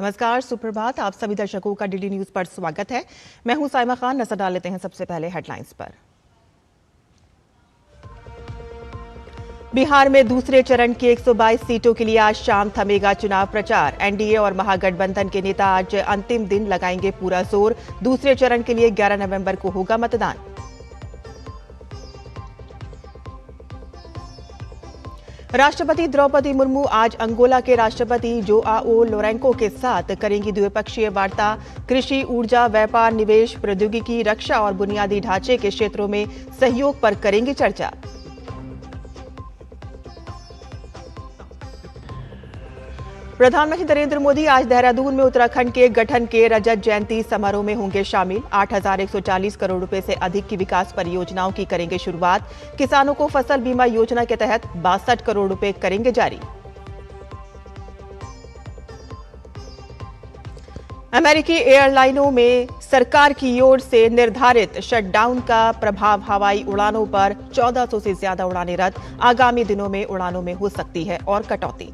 नमस्कार, सुप्रभात। आप सभी दर्शकों का डीडी न्यूज पर स्वागत है। मैं हूं साइमा खान। नजर डाल लेते हैं सबसे पहले हेडलाइंस पर। बिहार में दूसरे चरण की 122 सीटों के लिए आज शाम थमेगा चुनाव प्रचार। एनडीए और महागठबंधन के नेता आज अंतिम दिन लगाएंगे पूरा जोर। दूसरे चरण के लिए 11 नवंबर को होगा मतदान। राष्ट्रपति द्रौपदी मुर्मू आज अंगोला के राष्ट्रपति जोआओ लोरेंको के साथ करेंगी द्विपक्षीय वार्ता। कृषि, ऊर्जा, व्यापार, निवेश, प्रौद्योगिकी, रक्षा और बुनियादी ढांचे के क्षेत्रों में सहयोग पर करेंगी चर्चा। प्रधानमंत्री नरेंद्र मोदी आज देहरादून में उत्तराखंड के गठन के रजत जयंती समारोह में होंगे शामिल। 8,140 करोड़ रुपए से अधिक की विकास परियोजनाओं की करेंगे शुरुआत। किसानों को फसल बीमा योजना के तहत 62 करोड़ रुपए करेंगे जारी। अमेरिकी एयरलाइनों में सरकार की ओर से निर्धारित शटडाउन का प्रभाव। हवाई उड़ानों पर 1400 से ज्यादा उड़ानें रद्द। आगामी दिनों में उड़ानों में हो सकती है और कटौती।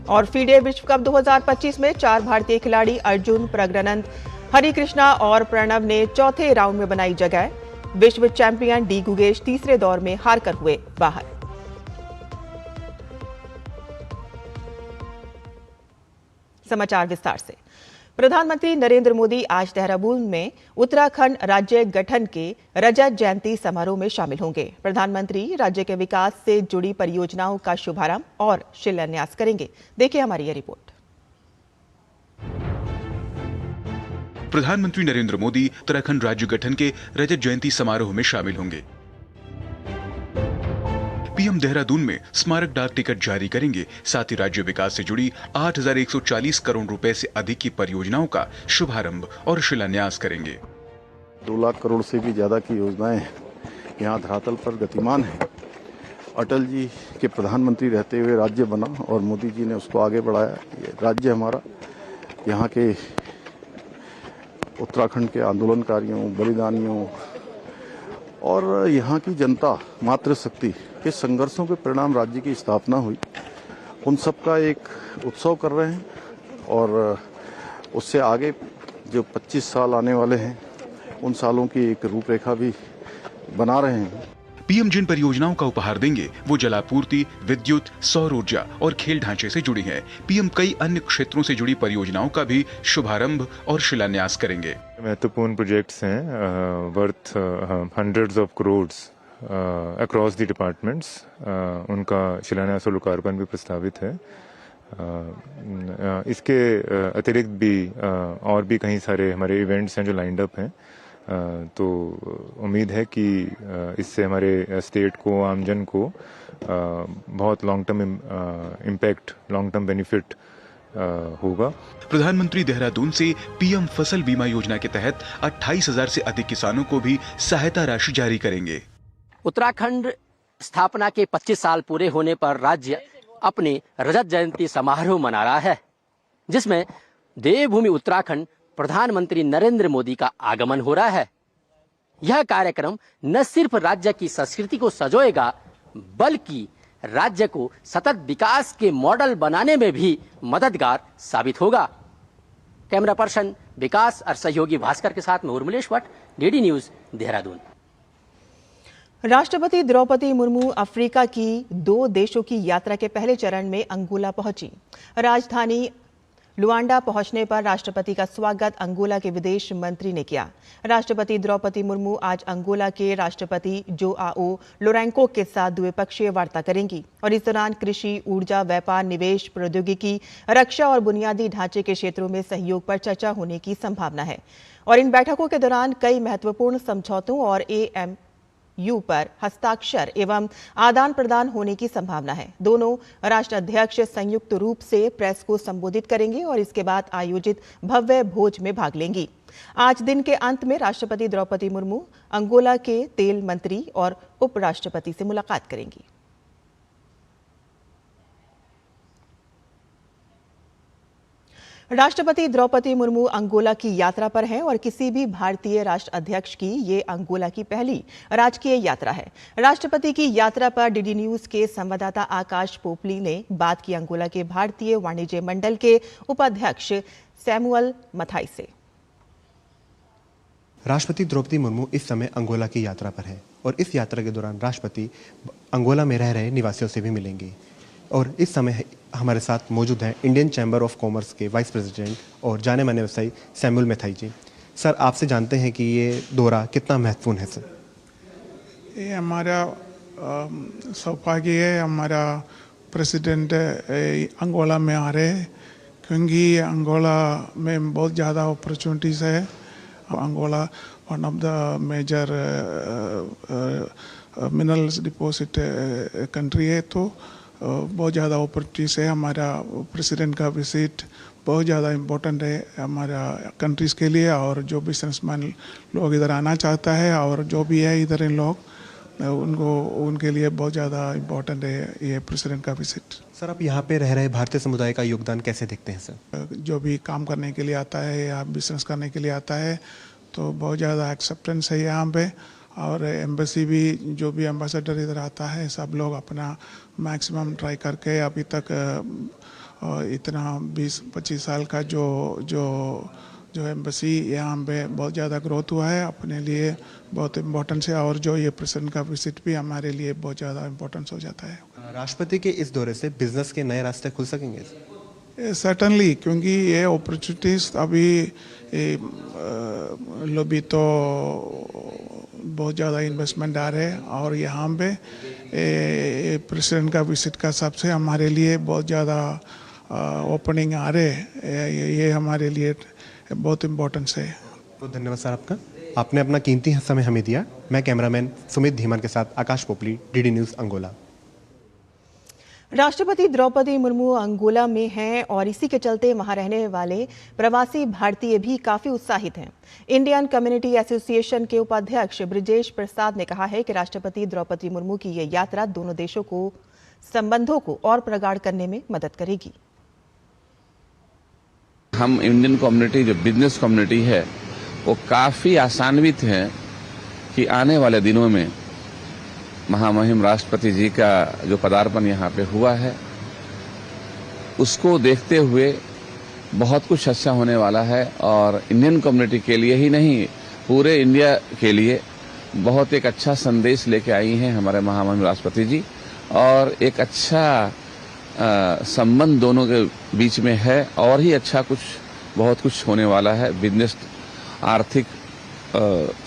और फीडे विश्व कप 2025 में 4 भारतीय खिलाड़ी अर्जुन, प्रज्ञानंद, हरिकृष्णा और प्रणव ने चौथे राउंड में बनाई जगह। विश्व चैंपियन डी गुगेश तीसरे दौर में हारकर हुए बाहर। समाचार विस्तार से। प्रधानमंत्री नरेंद्र मोदी आज देहरादून में उत्तराखंड राज्य गठन के रजत जयंती समारोह में शामिल होंगे। प्रधानमंत्री राज्य के विकास से जुड़ी परियोजनाओं का शुभारंभ और शिलान्यास करेंगे। देखिए हमारी ये रिपोर्ट। प्रधानमंत्री नरेंद्र मोदी उत्तराखंड राज्य गठन के रजत जयंती समारोह में शामिल होंगे। पीएम देहरादून में स्मारक डाक टिकट जारी करेंगे। साथ ही राज्य विकास से जुड़ी 8,140 करोड़ रुपए से अधिक की परियोजनाओं का शुभारंभ और शिलान्यास करेंगे। 2 लाख करोड़ से भी ज्यादा की योजनाएं यहाँ धरातल पर गतिमान है। अटल जी के प्रधानमंत्री रहते हुए राज्य बना और मोदी जी ने उसको आगे बढ़ाया। ये राज्य हमारा यहाँ के उत्तराखंड के आंदोलनकारियों, बलिदानियों और यहाँ की जनता मातृशक्ति के संघर्षों के परिणाम राज्य की स्थापना हुई। उन सब का एक उत्सव कर रहे हैं और उससे आगे जो 25 साल आने वाले हैं उन सालों की एक रूपरेखा भी बना रहे हैं। पीएम जिन परियोजनाओं का उपहार देंगे वो जलापूर्ति, विद्युत, सौर ऊर्जा और खेल ढांचे से जुड़ी हैं। पीएम कई अन्य क्षेत्रों से जुड़ी परियोजनाओं का भी शुभारंभ और शिलान्यास करेंगे। महत्वपूर्ण प्रोजेक्ट्स हैं worth hundreds of crores across the departments. उनका शिलान्यास और लोकार्पण भी प्रस्तावित है। इसके अतिरिक्त भी और भी कई सारे हमारे इवेंट्स हैं जो लाइंड अप हैं। तो उम्मीद है कि इससे हमारे स्टेट को, आमजन को बहुत long term impact, long term benefit होगा। प्रधानमंत्री देहरादून से पीएम फसल बीमा योजना के तहत 28,000 से अधिक किसानों को भी सहायता राशि जारी करेंगे। उत्तराखंड स्थापना के 25 साल पूरे होने पर राज्य अपनी रजत जयंती समारोह मना रहा है, जिसमें देवभूमि उत्तराखंड प्रधानमंत्री नरेंद्र मोदी का आगमन हो रहा है। यह कार्यक्रम न सिर्फ राज्य की संस्कृति को सजोएगा, बल्कि राज्य को सतत विकास के मॉडल बनाने में भी मददगार साबित होगा। कैमरा पर्सन विकास और सहयोगी भास्कर के साथ मैं उर्मिलेश भट्ट, डीडी न्यूज, देहरादून। राष्ट्रपति द्रौपदी मुर्मू अफ्रीका की 2 देशों की यात्रा के पहले चरण में अंगोला पहुंची। राजधानी लुआंडा पहुंचने पर राष्ट्रपति का स्वागत अंगोला के विदेश मंत्री ने किया। राष्ट्रपति द्रौपदी मुर्मू आज अंगोला के राष्ट्रपति जोआओ लोरेंको के साथ द्विपक्षीय वार्ता करेंगी और इस दौरान कृषि, ऊर्जा, व्यापार, निवेश, प्रौद्योगिकी, रक्षा और बुनियादी ढांचे के क्षेत्रों में सहयोग पर चर्चा होने की संभावना है। और इन बैठकों के दौरान कई महत्वपूर्ण समझौतों और एमयू पर हस्ताक्षर एवं आदान प्रदान होने की संभावना है। दोनों राष्ट्राध्यक्ष संयुक्त रूप से प्रेस को संबोधित करेंगे और इसके बाद आयोजित भव्य भोज में भाग लेंगी। आज दिन के अंत में राष्ट्रपति द्रौपदी मुर्मू अंगोला के तेल मंत्री और उपराष्ट्रपति से मुलाकात करेंगी। राष्ट्रपति द्रौपदी मुर्मू अंगोला की यात्रा पर हैं और किसी भी भारतीय राष्ट्र अध्यक्ष की ये अंगोला की पहली राजकीय यात्रा है। राष्ट्रपति की यात्रा पर डीडी न्यूज के संवाददाता आकाश पोपली ने बात की अंगोला के भारतीय वाणिज्य मंडल के उपाध्यक्ष सैमुअल मथाई से। राष्ट्रपति द्रौपदी मुर्मू इस समय अंगोला की यात्रा पर है और इस यात्रा के दौरान राष्ट्रपति अंगोला में रह रहे निवासियों से भी मिलेंगे। और इस समय हमारे साथ मौजूद हैं इंडियन चैम्बर ऑफ कॉमर्स के वाइस प्रेसिडेंट और जाने माने व्यवसायी सैमुअल मैथाई जी। सर, आपसे जानते हैं कि ये दौरा कितना महत्वपूर्ण है। सर, ये हमारा सौभाग्य है, हमारा प्रेसिडेंट अंगोला में आ रहे हैं क्योंकि अंगोला में बहुत ज़्यादा अपॉर्चुनिटीज़ है। Angola one of the major minerals deposit country है, तो बहुत ज़्यादा अपॉर्चुनिटीज़ है। हमारा प्रेसिडेंट का विजिट बहुत ज़्यादा इम्पोर्टेंट है हमारा कंट्रीज़ के लिए, और जो बिजनेसमैन लोग इधर आना चाहता है और जो भी है इधर इन लोग उनके लिए बहुत ज़्यादा इम्पोर्टेंट है ये प्रेसिडेंट का विजिट। सर, आप यहाँ पे रह रहे भारतीय समुदाय का योगदान कैसे देखते हैं? सर, जो भी काम करने के लिए आता है या बिजनेस करने के लिए आता है तो बहुत ज़्यादा एक्सेप्टेंस है यहाँ पे, और एम्बेसी भी जो भी एम्बेसडर इधर आता है सब लोग अपना मैक्सिमम ट्राई करके अभी तक इतना 20-25 साल का जो एम्बेसी यहाँ पे बहुत ज़्यादा ग्रोथ हुआ है, अपने लिए बहुत इम्पोर्टेंस है। और जो ये प्रेसिडेंट का विजिट भी हमारे लिए बहुत ज़्यादा इम्पोर्टेंस हो जाता है। राष्ट्रपति के इस दौरे से बिजनेस के नए रास्ते खुल सकेंगे? सर्टनली, क्योंकि ये अपॉर्चुनिटीज़ अभी लोभी तो बहुत ज़्यादा इन्वेस्टमेंट आ रहे हैं, और यहाँ पे प्रेसिडेंट का विजिट का सबसे हमारे लिए बहुत ज़्यादा ओपनिंग आ रहे हैं। ये हमारे लिए बहुत इम्पोर्टेंस है। तो धन्यवाद सर आपका, आपने अपना कीमती समय हमें दिया। मैं कैमरामैन सुमित धीमान के साथ आकाश पोपली, डीडी न्यूज़ अंगोला। राष्ट्रपति द्रौपदी मुर्मू अंगोला में हैं और इसी के चलते वहां रहने वाले प्रवासी भारतीय भी काफी उत्साहित हैं। इंडियन कम्युनिटी एसोसिएशन के उपाध्यक्ष ब्रिजेश प्रसाद ने कहा है कि राष्ट्रपति द्रौपदी मुर्मू की यह यात्रा दोनों देशों को संबंधों को और प्रगाढ़ करने में मदद करेगी। हम इंडियन कम्युनिटी, जो बिजनेस कम्युनिटी है, वो काफ़ी आशान्वित है कि आने वाले दिनों में महामहिम राष्ट्रपति जी का जो पदार्पण यहाँ पे हुआ है उसको देखते हुए बहुत कुछ अच्छा होने वाला है, और इंडियन कम्युनिटी के लिए ही नहीं पूरे इंडिया के लिए बहुत एक अच्छा संदेश लेके आई हैं हमारे महामहिम राष्ट्रपति जी, और एक अच्छा संबंध दोनों के बीच में है, और ही अच्छा कुछ बहुत कुछ होने वाला है। बिजनेस, आर्थिक,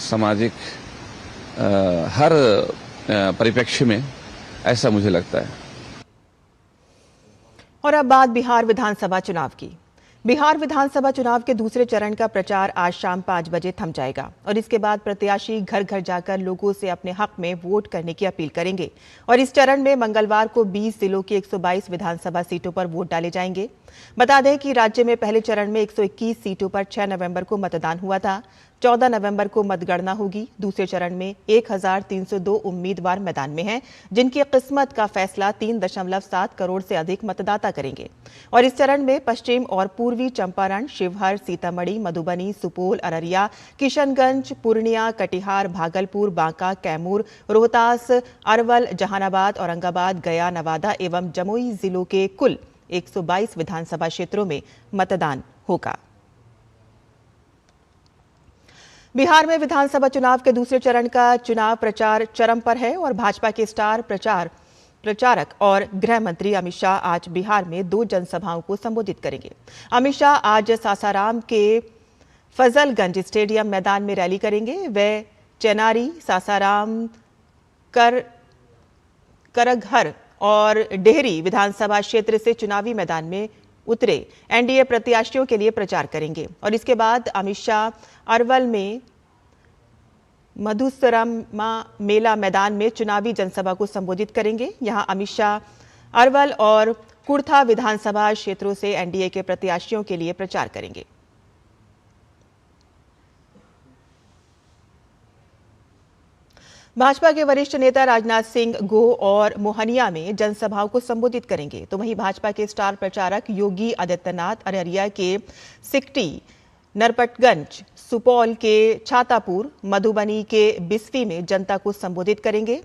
सामाजिक, हर परिप्रेक्ष्य में ऐसा मुझे लगता है। और अब बात बिहार विधानसभा चुनाव की। बिहार विधानसभा चुनाव के दूसरे चरण का प्रचार आज शाम 5 बजे थम जाएगा और इसके बाद प्रत्याशी घर घर जाकर लोगों से अपने हक में वोट करने की अपील करेंगे। और इस चरण में मंगलवार को 20 जिलों की 122 विधानसभा सीटों पर वोट डाले जाएंगे। बता दें कि राज्य में पहले चरण में 121 सीटों पर 6 नवंबर को मतदान हुआ था। 14 नवंबर को मतगणना होगी। दूसरे चरण में 1302 उम्मीदवार मैदान में हैं, जिनकी किस्मत का फैसला 3.7 करोड़ से अधिक मतदाता करेंगे। और इस चरण में पश्चिम और पूर्वी चंपारण, शिवहर, सीतामढ़ी, मधुबनी, सुपौल, अररिया, किशनगंज, पूर्णिया, कटिहार, भागलपुर, बांका, कैमूर, रोहतास, अरवल, जहानाबाद, औरंगाबाद, गया, नवादा एवं जमुई जिलों के कुल 122 विधानसभा क्षेत्रों में मतदान होगा। बिहार में विधानसभा चुनाव के दूसरे चरण का चुनाव प्रचार चरम पर है और भाजपा के स्टार प्रचारक और गृह मंत्री अमित शाह आज बिहार में 2 जनसभाओं को संबोधित करेंगे। अमित शाह आज सासाराम के फजलगंज स्टेडियम मैदान में रैली करेंगे। वे चेनारी, सासाराम, करगहर और डेहरी विधानसभा क्षेत्र से चुनावी मैदान में उतरे एनडीए प्रत्याशियों के लिए प्रचार करेंगे। और इसके बाद अमित शाह अरवल में मधुसरमा मेला मैदान में चुनावी जनसभा को संबोधित करेंगे। यहां अमित शाह अरवल और कुर्था विधानसभा क्षेत्रों से एनडीए के प्रत्याशियों के लिए प्रचार करेंगे। भाजपा के वरिष्ठ नेता राजनाथ सिंह गोह और मोहनिया में जनसभाओं को संबोधित करेंगे, तो वहीं भाजपा के स्टार प्रचारक योगी आदित्यनाथ अररिया के सिकटी, नरपतगंज, सुपौल के छातापुर, मधुबनी के बिस्फी में जनता को संबोधित करेंगे।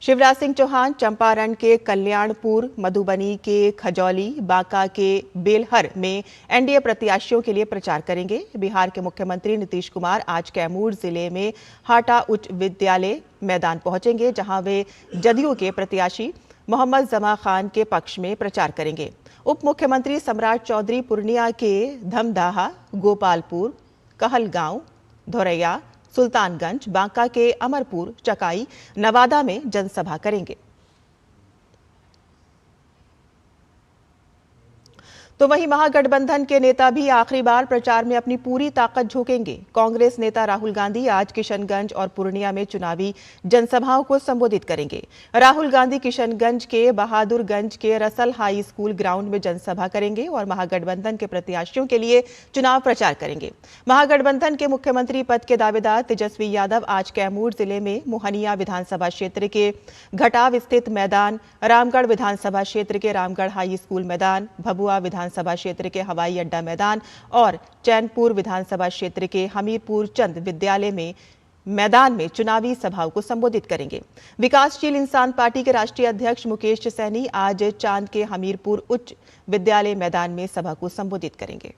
शिवराज सिंह चौहान चंपारण के कल्याणपुर, मधुबनी के खजौली, बांका के बेलहर में एनडीए प्रत्याशियों के लिए प्रचार करेंगे। बिहार के मुख्यमंत्री नीतीश कुमार आज कैमूर जिले में हाटा उच्च विद्यालय मैदान पहुंचेंगे, जहां वे जदयू के प्रत्याशी मोहम्मद जमा खान के पक्ष में प्रचार करेंगे। उप मुख्यमंत्री सम्राट चौधरी पूर्णिया के धमदाहा, गोपालपुर, कहलगांव, धोरैया, सुल्तानगंज, बांका के अमरपुर, चकाई, नवादा में जनसभा करेंगे। तो वहीं महागठबंधन के नेता भी आखिरी बार प्रचार में अपनी पूरी ताकत झोंकेंगे। कांग्रेस नेता राहुल गांधी आज किशनगंज और पूर्णिया में चुनावी जनसभाओं को संबोधित करेंगे। राहुल गांधी किशनगंज के बहादुरगंज के रसल हाई स्कूल ग्राउंड में जनसभा करेंगे और महागठबंधन के प्रत्याशियों के लिए चुनाव प्रचार करेंगे। महागठबंधन के मुख्यमंत्री पद के दावेदार तेजस्वी यादव आज कैमूर जिले में मोहनिया विधानसभा क्षेत्र के घटाव स्थित मैदान, रामगढ़ विधानसभा क्षेत्र के रामगढ़ हाई स्कूल मैदान, भभुआ विधानसभा क्षेत्र के हवाई अड्डा मैदान और चैनपुर विधानसभा क्षेत्र के हमीरपुर चंद विद्यालय में मैदान में चुनावी सभाओं को संबोधित करेंगे। विकासशील इंसान पार्टी के राष्ट्रीय अध्यक्ष मुकेश सैनी आज चांद के हमीरपुर उच्च विद्यालय मैदान में सभा को संबोधित करेंगे।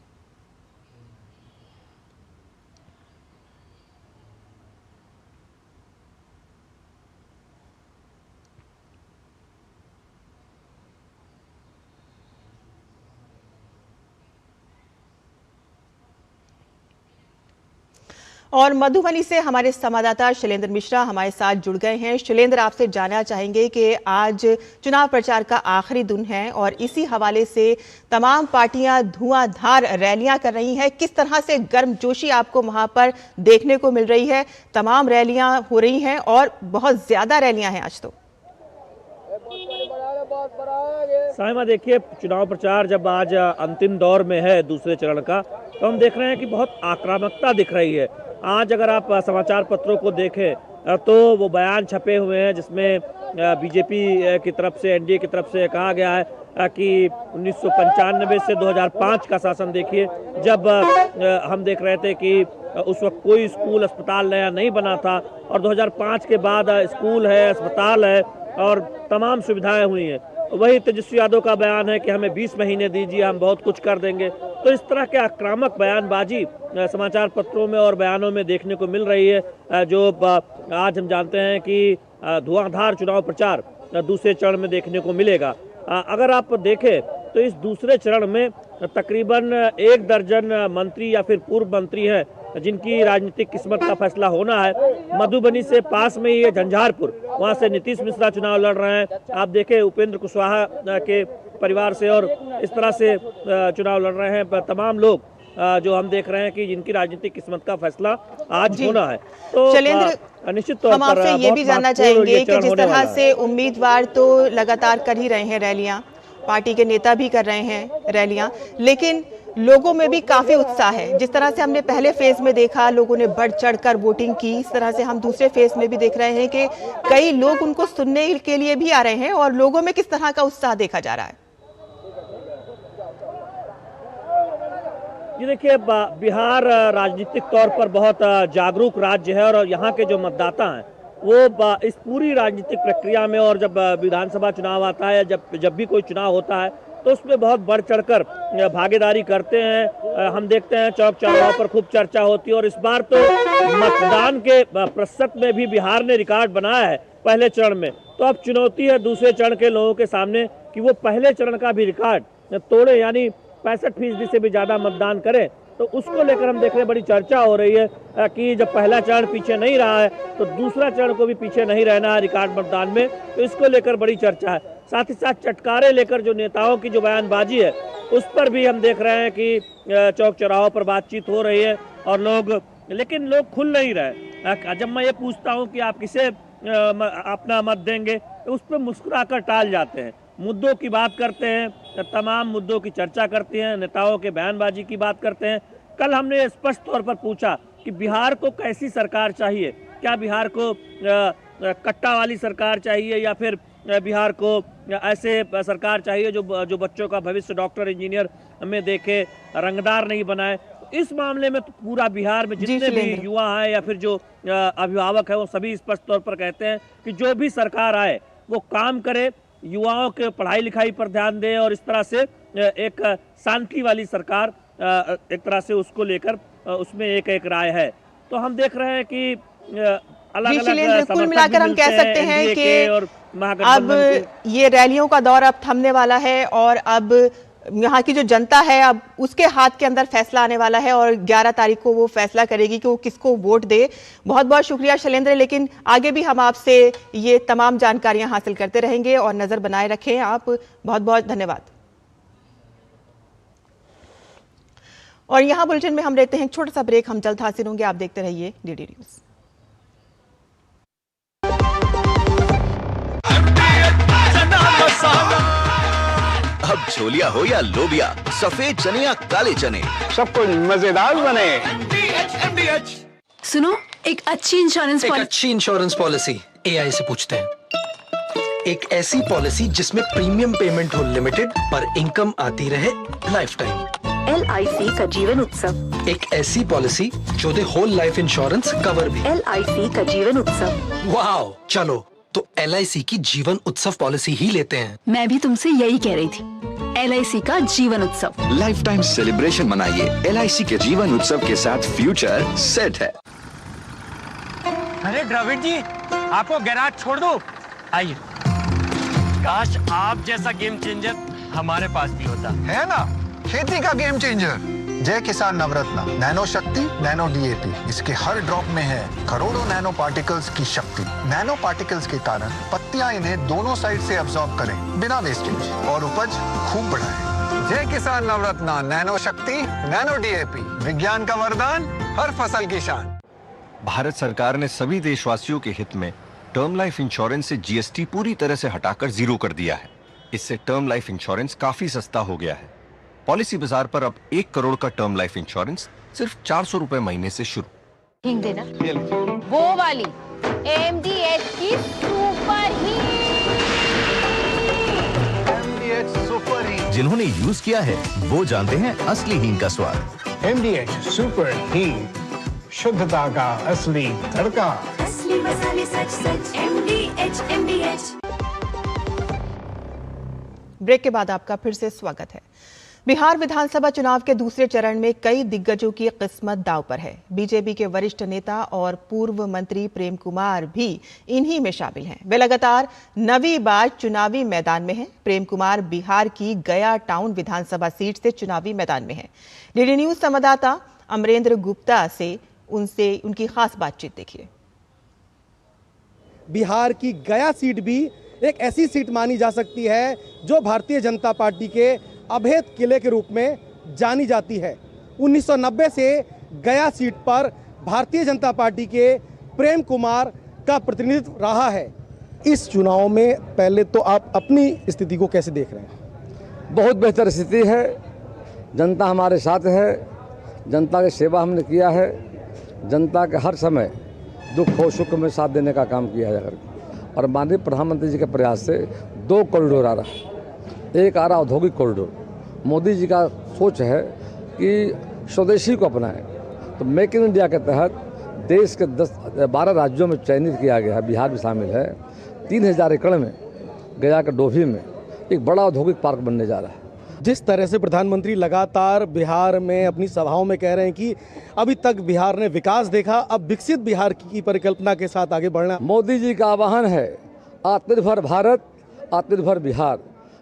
और मधुबनी से हमारे संवाददाता शैलेंद्र मिश्रा हमारे साथ जुड़ गए हैं। शैलेंद्र, आपसे जानना चाहेंगे कि आज चुनाव प्रचार का आखिरी दिन है और इसी हवाले से तमाम पार्टियां धुआंधार रैलियां कर रही हैं। किस तरह से गर्मजोशी आपको वहां पर देखने को मिल रही है? तमाम रैलियां हो रही हैं और बहुत ज्यादा रैलियां हैं आज तो। साहिमा, देखिए, चुनाव प्रचार जब आज अंतिम दौर में है दूसरे चरण का, तो हम देख रहे हैं कि बहुत आक्रामकता दिख रही है। आज अगर आप समाचार पत्रों को देखें तो वो बयान छपे हुए हैं जिसमें बीजेपी की तरफ से, एनडीए की तरफ से कहा गया है कि 1995 से 2005 का शासन देखिए, जब हम देख रहे थे कि उस वक्त कोई स्कूल अस्पताल नया नहीं बना था और 2005 के बाद स्कूल है, अस्पताल है और तमाम सुविधाएं हुई हैं। वही तेजस्वी यादव का बयान है कि हमें 20 महीने दीजिए, हम बहुत कुछ कर देंगे। तो इस तरह के आक्रामक बयानबाजी समाचार पत्रों में और बयानों में देखने को मिल रही है, जो आज हम जानते हैं कि धुआंधार चुनाव प्रचार दूसरे चरण में देखने को मिलेगा। अगर आप देखें तो इस दूसरे चरण में तकरीबन 1 दर्जन मंत्री या फिर पूर्व मंत्री हैं जिनकी राजनीतिक किस्मत का फैसला होना है। मधुबनी से पास में ही है झंझारपुर, वहां से नीतीश मिश्रा चुनाव लड़ रहे हैं। आप देखें उपेंद्र कुशवाहा के परिवार से और इस तरह से चुनाव लड़ रहे हैं तमाम लोग जो हम देख रहे हैं कि जिनकी राजनीतिक किस्मत का फैसला आज होना है। तो निश्चित तौर पर हम आपसे ये भी जानना चाहेंगे कि जिस तरह से उम्मीदवार तो लगातार कर ही रहे हैं रैलियां, पार्टी के नेता भी कर रहे हैं रैलियां, लेकिन लोगों में भी काफी उत्साह है। जिस तरह से हमने पहले फेज में देखा लोगों ने बढ़ चढ़कर वोटिंग की, इस तरह से हम दूसरे फेज में भी देख रहे हैं कि कई लोग उनको सुनने के लिए भी आ रहे हैं और लोगों में किस तरह का उत्साह देखा जा रहा है। ये देखिए, बिहार राजनीतिक तौर पर बहुत जागरूक राज्य है और यहाँ के जो मतदाता हैं वो इस पूरी राजनीतिक प्रक्रिया में, और जब विधानसभा चुनाव आता है, जब भी कोई चुनाव होता है तो उसमें बहुत बढ़ चढ़कर भागीदारी करते हैं। हम देखते हैं चौक चौराहों पर खूब चर्चा होती है और इस बार तो मतदान के प्रतिशत में भी बिहार ने रिकॉर्ड बनाया है पहले चरण में। तो अब चुनौती है दूसरे चरण के लोगों के सामने कि वो पहले चरण का भी रिकॉर्ड तोड़े, यानी 65% से भी ज्यादा मतदान करें। तो उसको लेकर हम देख रहे हैं बड़ी चर्चा हो रही है कि जब पहला चरण पीछे नहीं रहा है तो दूसरा चरण को भी पीछे नहीं रहना है रिकॉर्ड मतदान में। तो इसको लेकर बड़ी चर्चा है। साथ ही साथ चटकारे लेकर जो नेताओं की जो बयानबाजी है उस पर भी हम देख रहे हैं कि चौक चौराहों पर बातचीत हो रही है और लेकिन लोग खुल नहीं रहे। जब मैं ये पूछता हूँ कि आप किसे अपना मत देंगे तो उस पर मुस्कुराकर टाल जाते हैं। मुद्दों की बात करते हैं, तमाम मुद्दों की चर्चा करते हैं, नेताओं के बयानबाजी की बात करते हैं। कल हमने स्पष्ट तौर पर पूछा कि बिहार को कैसी सरकार चाहिए, क्या बिहार को कट्टा वाली सरकार चाहिए या फिर बिहार को ऐसे सरकार चाहिए जो बच्चों का भविष्य डॉक्टर इंजीनियर में देखे, रंगदार नहीं बनाए। इस मामले में तो पूरा बिहार में जितने भी युवा हैं या फिर जो अभिभावक है वो सभी स्पष्ट तौर पर कहते हैं कि जो भी सरकार आए वो काम करे, युवाओं के पढ़ाई लिखाई पर ध्यान दे और इस तरह से एक शांति वाली सरकार एक तरह से उसको लेकर उसमें एक राय है। तो हम देख रहे हैं कि अलग-अलग कुल मिलाकर हम कह सकते हैं कि अब ये रैलियों का दौर अब थमने वाला है और अब यहाँ की जो जनता है अब उसके हाथ के अंदर फैसला आने वाला है और 11 तारीख को वो फैसला करेगी कि वो किसको वोट दे। बहुत बहुत शुक्रिया शैलेंद्र, लेकिन आगे भी हम आपसे ये तमाम जानकारियां हासिल करते रहेंगे और नजर बनाए रखें आप। बहुत बहुत धन्यवाद। और यहाँ बुलेटिन में हम लेते हैं छोटा सा ब्रेक, हम जल्द हाजिर होंगे। आप देखते रहिए डीडी न्यूज। अब छोलिया हो या लोबिया, सफेद चने या काले चने, सब कुछ मजेदार बने। सुनो, एक अच्छी इंश्योरेंस पॉलिसी एआई से पूछते हैं। एक ऐसी पॉलिसी जिसमें प्रीमियम पेमेंट हो लिमिटेड पर इनकम आती रहे लाइफ टाइम। LIC का जीवन उत्सव। एक ऐसी पॉलिसी जो दे होल लाइफ इंश्योरेंस कवर भी। LIC का जीवन उत्सव। वाओ, चलो तो LIC की जीवन उत्सव पॉलिसी ही लेते हैं। मैं भी तुमसे यही कह रही थी, LIC का जीवन उत्सव। लाइफ टाइम सेलिब्रेशन मनाइए LIC के जीवन उत्सव के साथ, फ्यूचर सेट है। अरे द्रविड़ जी, आपको गैराज छोड़ दो, आइए। काश आप जैसा गेम चेंजर हमारे पास भी होता। है ना, खेती का गेम चेंजर जय किसान नवरत्न नैनो शक्ति, नैनो DAP। इसके हर ड्रॉप में है करोड़ों नैनो पार्टिकल्स की शक्ति। नैनो पार्टिकल्स के कारण पत्तियां इन्हें दोनों साइड से अब्सॉर्ब करें बिना वेस्टेज और उपज खूब बढ़ाएं। जय किसान नवरत्न नैनो शक्ति, नैनो DAP, विज्ञान का वरदान, हर फसल की शान। भारत सरकार ने सभी देशवासियों के हित में टर्म लाइफ इंश्योरेंस से GST पूरी तरह से हटाकर 0 कर दिया है। इससे टर्म लाइफ इंश्योरेंस काफी सस्ता हो गया है। पॉलिसी बाजार पर अब 1 करोड़ का टर्म लाइफ इंश्योरेंस सिर्फ 400 रुपए महीने से शुरू। हिंग देना, वो वाली MDH की सुपर सुपर हींग। जिन्होंने यूज किया है वो जानते हैं असली हींग का स्वाद। MDH सुपर हींग, शुद्धता का असली तड़का। असली मसाले सच MDH। ब्रेक के बाद आपका फिर से स्वागत है। बिहार विधानसभा चुनाव के दूसरे चरण में कई दिग्गजों की किस्मत दांव पर है। बीजेपी के वरिष्ठ नेता और पूर्व मंत्री प्रेम कुमार भी इन्हीं में शामिल हैं। वे लगातार 9वीं बार चुनावी मैदान में हैं। प्रेम कुमार बिहार की गया टाउन विधानसभा सीट से चुनावी मैदान में हैं। डीडी न्यूज संवाददाता अमरेंद्र गुप्ता से उनकी खास बातचीत देखिए। बिहार की गया सीट भी एक ऐसी सीट मानी जा सकती है जो भारतीय जनता पार्टी के अभेद किले के रूप में जानी जाती है। 1990 से गया सीट पर भारतीय जनता पार्टी के प्रेम कुमार का प्रतिनिधित्व रहा है। इस चुनाव में पहले तो आप अपनी स्थिति को कैसे देख रहे हैं? बहुत बेहतर स्थिति है, जनता हमारे साथ है, जनता की सेवा हमने किया है, जनता के हर समय दुख हो सुख में साथ देने का काम किया है। और माननीय प्रधानमंत्री जी के प्रयास से 2 कॉरिडोर आ रहा है। एक आ रहा औद्योगिक कॉरिडोर। मोदी जी का सोच है कि स्वदेशी को अपनाएं, तो मेक इन इंडिया के तहत देश के 12 राज्यों में चयनित किया गया है, बिहार भी शामिल है। 3000 एकड़ में गया के डोभी में एक बड़ा औद्योगिक पार्क बनने जा रहा है। जिस तरह से प्रधानमंत्री लगातार बिहार में अपनी सभाओं में कह रहे हैं कि अभी तक बिहार ने विकास देखा, अब विकसित बिहार की परिकल्पना के साथ आगे बढ़ना। मोदी जी का आह्वान है आत्मनिर्भर भारत, आत्मनिर्भर बिहार,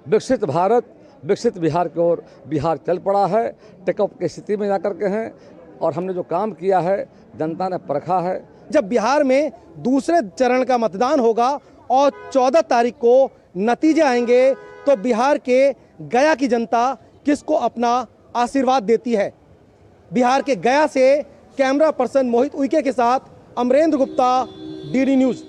विकसित भारत, विकसित बिहार की ओर बिहार चल पड़ा है। टेकअप की स्थिति में जाकर के हैं और हमने जो काम किया है जनता ने परखा है। जब बिहार में दूसरे चरण का मतदान होगा और 14 तारीख को नतीजे आएंगे तो बिहार के गया की जनता किसको अपना आशीर्वाद देती है। बिहार के गया से कैमरा पर्सन मोहित उइके के साथ अमरेंद्र गुप्ता, डीडी न्यूज।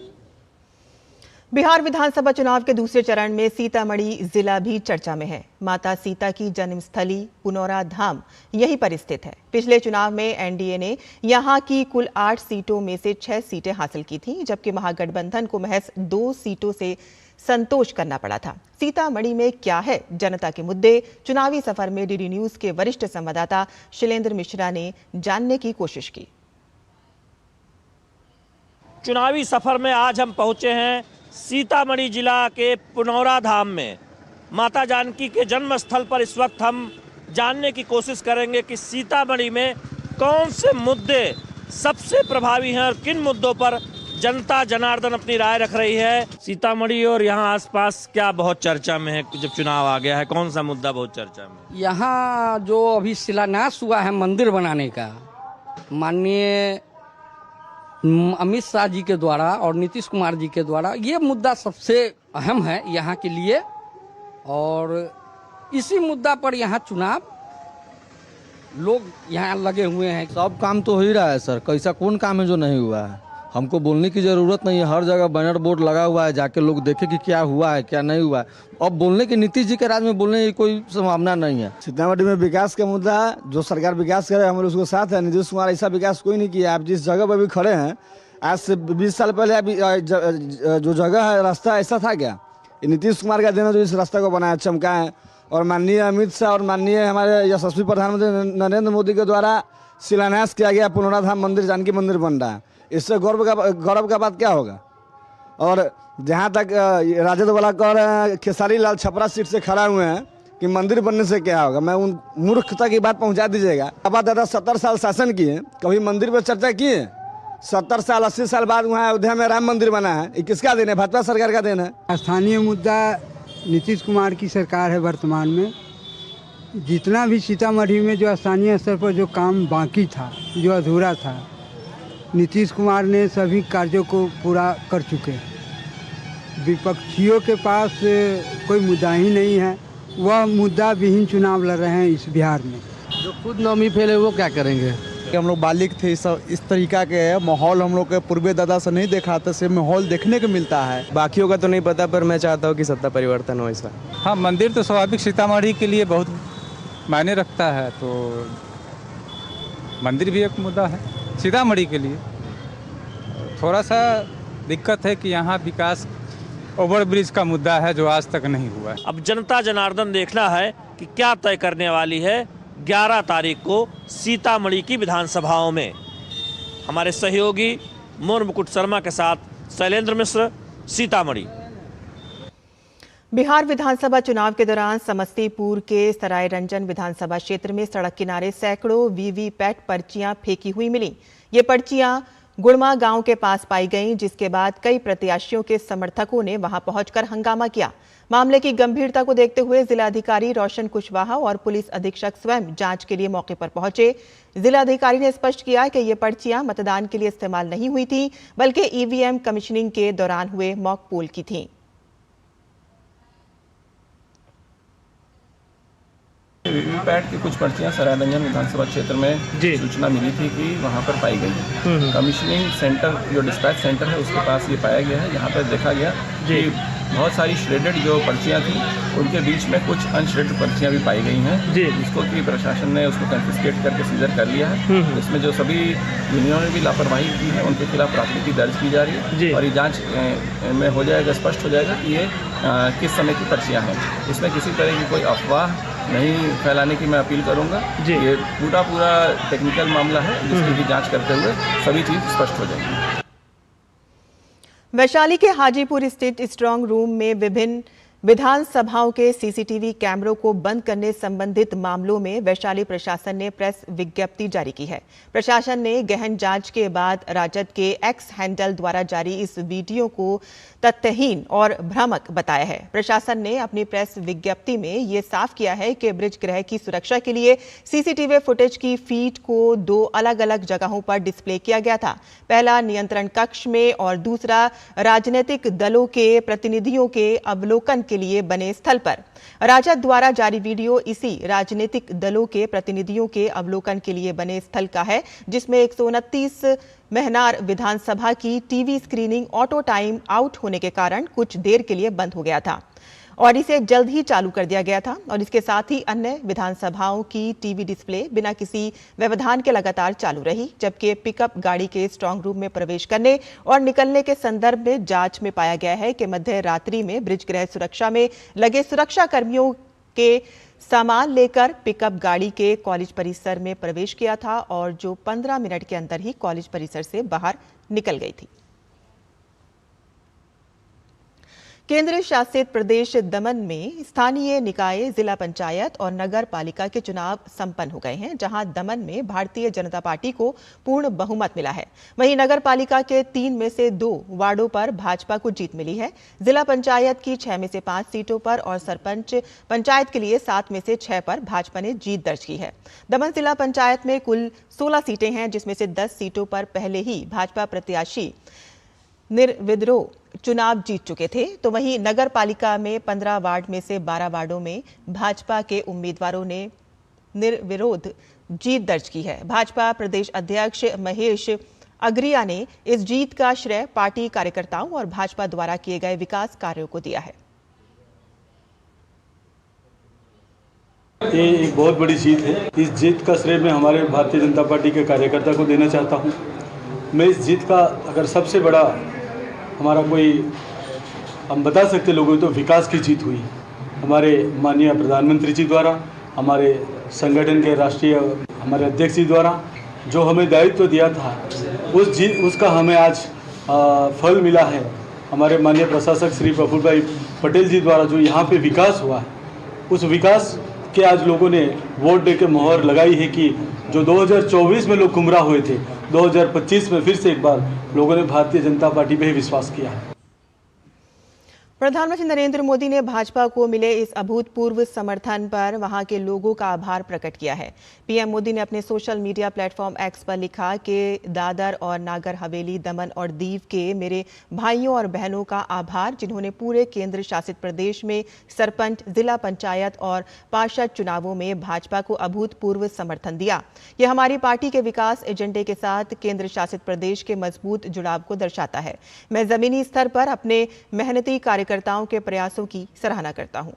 बिहार विधानसभा चुनाव के दूसरे चरण में सीतामढ़ी जिला भी चर्चा में है। माता सीता की जन्मस्थली पुनौरा धाम यहीं पर स्थित है। पिछले चुनाव में एनडीए ने यहां की कुल 8 सीटों में से 6 सीटें हासिल की थीं, जबकि महागठबंधन को महज 2 सीटों से संतोष करना पड़ा था। सीतामढ़ी में क्या है जनता के मुद्दे? चुनावी सफर में डीडी न्यूज के वरिष्ठ संवाददाता शैलेंद्र मिश्रा ने जानने की कोशिश की। चुनावी सफर में आज हम पहुंचे हैं सीतामढ़ी जिला के पुनौरा धाम में। माता जानकी के जन्म स्थल पर इस वक्त हम जानने की कोशिश करेंगे कि सीतामढ़ी में कौन से मुद्दे सबसे प्रभावी हैं और किन मुद्दों पर जनता जनार्दन अपनी राय रख रही है। सीतामढ़ी और यहाँ आसपास क्या बहुत चर्चा में है जब चुनाव आ गया है? कौन सा मुद्दा बहुत चर्चा में? यहाँ जो अभी शिलान्यास हुआ है मंदिर बनाने का, माननीय अमित शाह जी के द्वारा और नीतीश कुमार जी के द्वारा, ये मुद्दा सबसे अहम है यहाँ के लिए। और इसी मुद्दा पर यहाँ चुनाव लोग यहाँ लगे हुए हैं। सब काम तो हो ही रहा है सर, कैसा कौन काम है जो नहीं हुआ है? हमको बोलने की जरूरत नहीं है, हर जगह बैनर बोर्ड लगा हुआ है, जाके लोग देखे कि क्या हुआ है क्या नहीं हुआ है। अब बोलने की नीतीश जी के राज में बोलने की कोई संभावना नहीं है। सीतामढ़ी में विकास का मुद्दा, जो सरकार विकास करे हम लोग उसको साथ है। नीतीश कुमार ऐसा विकास कोई नहीं किया। आप जिस जगह पर भी खड़े हैं, आज से 20 साल पहले अभी जो जगह है रास्ता ऐसा था क्या? नीतीश कुमार का देना जो इस रास्ता को बनाया, चमकाए। और माननीय अमित शाह और माननीय हमारे यशस्वी प्रधानमंत्री नरेंद्र मोदी के द्वारा शिलान्यास किया गया पुनौरा धाम मंदिर, जानकी मंदिर बन रहा है। इससे गौरव का बात क्या होगा? और जहाँ तक राजेंद्र बलाकर खेसारी लाल छपरा सीट से खड़ा हुए हैं कि मंदिर बनने से क्या होगा, मैं उन मूर्खता की बात पहुँचा दीजिएगा। अब दादा 70 साल शासन किए, कभी मंदिर पर चर्चा किए? 70 साल 80 साल बाद वहाँ अयोध्या में राम मंदिर बना है, ये किसका देन है? भाजपा सरकार का देन है। स्थानीय मुद्दा नीतीश कुमार की सरकार है वर्तमान में। जितना भी सीतामढ़ी में जो स्थानीय स्तर पर जो काम बाकी था, जो अधूरा था, नीतीश कुमार ने सभी कार्यों को पूरा कर चुके हैं। विपक्षियों के पास कोई मुद्दा ही नहीं है, वह मुद्दा विहीन चुनाव लड़ रहे हैं इस बिहार में। जो खुद नौमी फैले वो क्या करेंगे? हम लोग बालिक थे, इस तरीका के माहौल हम लोग के पूर्व दादा से नहीं देखा था, से माहौल देखने को मिलता है। बाकियों का तो नहीं पता, पर मैं चाहता हूँ कि सत्ता परिवर्तन हो ऐसा। हाँ, मंदिर तो स्वाभाविक सीतामढ़ी के लिए बहुत मायने रखता है, तो मंदिर भी एक मुद्दा है सीतामढ़ी के लिए। थोड़ा सा दिक्कत है कि यहाँ विकास ओवरब्रिज का मुद्दा है जो आज तक नहीं हुआ है। अब जनता जनार्दन देखना है कि क्या तय करने वाली है 11 तारीख को सीतामढ़ी की विधानसभाओं में। हमारे सहयोगी मोर मुकुट शर्मा के साथ शैलेंद्र मिश्र, सीतामढ़ी। बिहार विधानसभा चुनाव के दौरान समस्तीपुर के सराय रंजन विधानसभा क्षेत्र में सड़क किनारे सैकड़ों वीवीपैट पर्चियां फेंकी हुई मिली। ये पर्चियां गुड़मा गांव के पास पाई गईं, जिसके बाद कई प्रत्याशियों के समर्थकों ने वहां पहुंचकर हंगामा किया। मामले की गंभीरता को देखते हुए जिलाधिकारी रोशन कुशवाहा और पुलिस अधीक्षक स्वयं जांच के लिए मौके पर पहुंचे। जिलाधिकारी ने स्पष्ट किया कि ये पर्चियां मतदान के लिए इस्तेमाल नहीं हुई थी, बल्कि ईवीएम कमीशनिंग के दौरान हुए मॉक पोल की थीं। वीवीपैट की कुछ पर्चियां सरायरंजन विधानसभा क्षेत्र में सूचना मिली थी कि वहां पर पाई गई। कमीशनिंग सेंटर, जो डिस्पैच सेंटर है, उसके पास ये पाया गया है। यहाँ पर देखा गया कि बहुत सारी श्रेडेड जो पर्चियां थी, उनके बीच में कुछ अनश्रेडेड पर्चियां भी पाई गई हैं, जिसको कि प्रशासन ने उसको कन्फिस्केट करके सीजर कर लिया है। इसमें जो सभी यूनियनों ने भी लापरवाही की है, उनके खिलाफ प्राथमिकी दर्ज की जा रही है और ये जाँच में हो जाएगा, स्पष्ट हो जाएगा कि ये किस समय की पर्चियाँ हैं। इसमें किसी तरह की कोई अफवाह नहीं फैलाने की मैं अपील करूंगा। ये पूरा टेक्निकल मामला है, जिसकी भी जांच करते हुए सभी चीज स्पष्ट हो जाएगी। वैशाली के हाजीपुर स्थित स्ट्रांग रूम में विभिन्न विधानसभाओं के सीसीटीवी कैमरों को बंद करने संबंधित मामलों में वैशाली प्रशासन ने प्रेस विज्ञप्ति जारी की है। प्रशासन ने गहन जांच के बाद राजद के एक्स हैंडल द्वारा जारी इस वीडियो को तथ्यहीन और भ्रामक बताया है। प्रशासन ने अपनी प्रेस विज्ञप्ति में ये साफ किया है कि ब्रिज गृह की सुरक्षा के लिए सीसीटीवी फुटेज की फीड को 2 अलग अलग जगहों पर डिस्प्ले किया गया था। पहला नियंत्रण कक्ष में और दूसरा राजनीतिक दलों के प्रतिनिधियों के अवलोकन के लिए बने स्थल पर। राजद द्वारा जारी वीडियो इसी राजनीतिक दलों के प्रतिनिधियों के अवलोकन के लिए बने स्थल का है, जिसमें 129 महनार विधानसभा की TV screening auto time out होने के कारण कुछ देर के लिए बंद हो गया था और इसे जल्द ही चालू कर दिया गया था। और इसके साथ ही अन्य विधानसभाओं की टीवी डिस्प्ले बिना किसी व्यवधान के लगातार चालू रही, जबकि पिकअप गाड़ी के स्ट्रांग रूम में प्रवेश करने और निकलने के संदर्भ में जांच में पाया गया है कि मध्य रात्रि में ब्रिज गृह सुरक्षा में लगे सुरक्षा कर्मियों के सामान लेकर पिकअप गाड़ी के कॉलेज परिसर में प्रवेश किया था और जो 15 मिनट के अंदर ही कॉलेज परिसर से बाहर निकल गई थी। केंद्र शासित प्रदेश दमन में स्थानीय निकाय, जिला पंचायत और नगर पालिका के चुनाव संपन्न हो गए हैं, जहां दमन में भारतीय जनता पार्टी को पूर्ण बहुमत मिला है। वहीं नगर पालिका के 3 में से 2 वार्डों पर भाजपा को जीत मिली है। जिला पंचायत की 6 में से 5 सीटों पर और सरपंच पंचायत के लिए 7 में से 6 पर भाजपा ने जीत दर्ज की है। दमन जिला पंचायत में कुल 16 सीटें हैं, जिसमें से 10 सीटों पर पहले ही भाजपा प्रत्याशी निर्विरोध चुनाव जीत चुके थे, तो वहीं नगर पालिका में 15 वार्ड में से 12 वार्डों में भाजपा के उम्मीदवारों ने निर्विरोध जीत दर्ज की है। भाजपा प्रदेश अध्यक्ष महेश अग्रिया ने इस जीत का श्रेय पार्टी कार्यकर्ताओं और भाजपा द्वारा किए गए विकास कार्यों को दिया है। ये एक बहुत बड़ी जीत है। इस जीत का श्रेय मैं हमारे भारतीय जनता पार्टी के कार्यकर्ता को देना चाहता हूँ। मैं इस जीत का अगर सबसे बड़ा हमारा कोई हम बता सकते लोगों तो विकास की जीत हुई। हमारे माननीय प्रधानमंत्री जी द्वारा, हमारे संगठन के राष्ट्रीय हमारे अध्यक्ष जी द्वारा जो हमें दायित्व दिया था उसका हमें आज फल मिला है। हमारे माननीय प्रशासक श्री प्रफुल्ल भाई पटेल जी द्वारा जो यहाँ पे विकास हुआ है, उस विकास के आज लोगों ने वोट दे के मोहर लगाई है कि जो 2024 में लोग गुमराह हुए थे, 2025 में फिर से एक बार लोगों ने भारतीय जनता पार्टी पे ही विश्वास किया है। प्रधानमंत्री नरेंद्र मोदी ने भाजपा को मिले इस अभूतपूर्व समर्थन पर वहां के लोगों का आभार प्रकट किया है। पीएम मोदी ने अपने सोशल मीडिया प्लेटफॉर्म एक्स पर लिखा कि दादर और नागर हवेली, दमन और दीव के मेरे भाइयों और बहनों का आभार, जिन्होंने पूरे केंद्र शासित प्रदेश में सरपंच, जिला पंचायत और पार्षद चुनावों में भाजपा को अभूतपूर्व समर्थन दिया। यह हमारी पार्टी के विकास एजेंडे के साथ केंद्र शासित प्रदेश के मजबूत जुड़ाव को दर्शाता है। मैं जमीनी स्तर पर अपने मेहनती कार्यकर्ताओं के प्रयासों की सराहना करता हूं।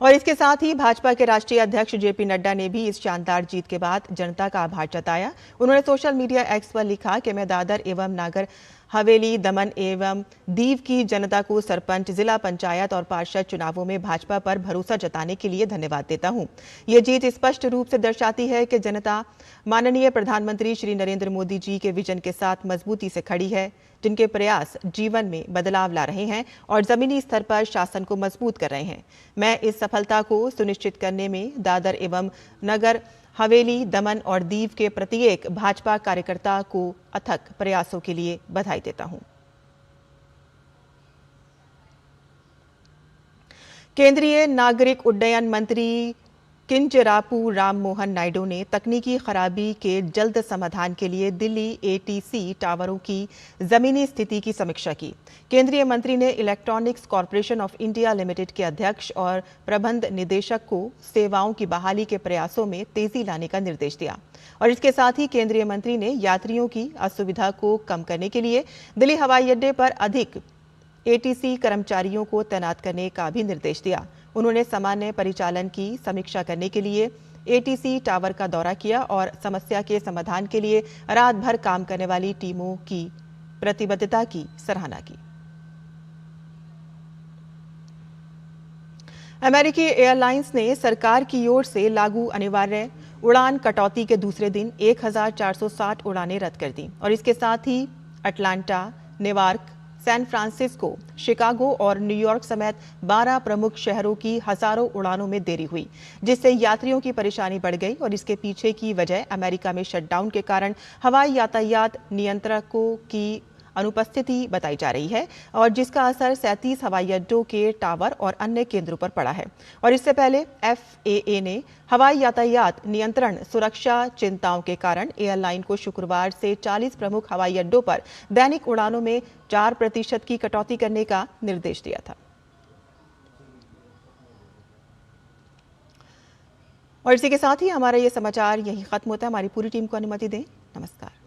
और इसके साथ ही भाजपा के राष्ट्रीय अध्यक्ष जेपी नड्डा ने भी इस शानदार जीत के बाद जनता का आभार जताया। उन्होंने सोशल मीडिया एक्स पर लिखा कि मैं दादर एवं नागर हवेली, दमन एवं दीव की जनता को सरपंच, जिला पंचायत और पार्षद चुनावों में भाजपा पर भरोसा जताने के लिए धन्यवाद देता हूं। ये जीत स्पष्ट रूप से दर्शाती है कि जनता माननीय प्रधानमंत्री श्री नरेंद्र मोदी जी के विजन के साथ मजबूती से खड़ी है, जिनके प्रयास जीवन में बदलाव ला रहे हैं और जमीनी स्तर पर शासन को मजबूत कर रहे हैं। मैं इस सफलता को सुनिश्चित करने में दादर एवं नगर हवेली, दमन और दीव के प्रत्येक भाजपा कार्यकर्ता को अथक प्रयासों के लिए बधाई देता हूं। केंद्रीय नागरिक उड्डयन मंत्री किंजरापू राममोहन नायडू ने तकनीकी खराबी के जल्द समाधान के लिए दिल्ली एटीसी टावरों की जमीनी स्थिति की समीक्षा की। केंद्रीय मंत्री ने electronics corporation of India limited के अध्यक्ष और प्रबंध निदेशक को सेवाओं की बहाली के प्रयासों में तेजी लाने का निर्देश दिया। और इसके साथ ही केंद्रीय मंत्री ने यात्रियों की असुविधा को कम करने के लिए दिल्ली हवाई अड्डे पर अधिक एटीसी कर्मचारियों को तैनात करने का भी निर्देश दिया। उन्होंने सामान्य परिचालन की समीक्षा करने के लिए एटीसी टावर का दौरा किया और समस्या के समाधान के लिए रात भर काम करने वाली टीमों की प्रतिबद्धता की सराहना की। अमेरिकी एयरलाइंस ने सरकार की ओर से लागू अनिवार्य उड़ान कटौती के दूसरे दिन 1460 उड़ानें रद्द कर दी और इसके साथ ही Atlanta, New York, San Francisco, Chicago और न्यूयॉर्क समेत 12 प्रमुख शहरों की हजारों उड़ानों में देरी हुई, जिससे यात्रियों की परेशानी बढ़ गई। और इसके पीछे की वजह अमेरिका में शटडाउन के कारण हवाई यातायात नियंत्रकों की अनुपस्थिति बताई जा रही है और जिसका असर 37 हवाई अड्डों के टावर और अन्य केंद्रों पर पड़ा है। और इससे पहले FAA ने हवाई यातायात नियंत्रण सुरक्षा चिंताओं के कारण एयरलाइन को शुक्रवार से 40 प्रमुख हवाई अड्डों पर दैनिक उड़ानों में 4% की कटौती करने का निर्देश दिया था। और इसी के साथ ही हमारा ये समाचार यही खत्म होता है। हमारी पूरी टीम को अनुमति दें। नमस्कार।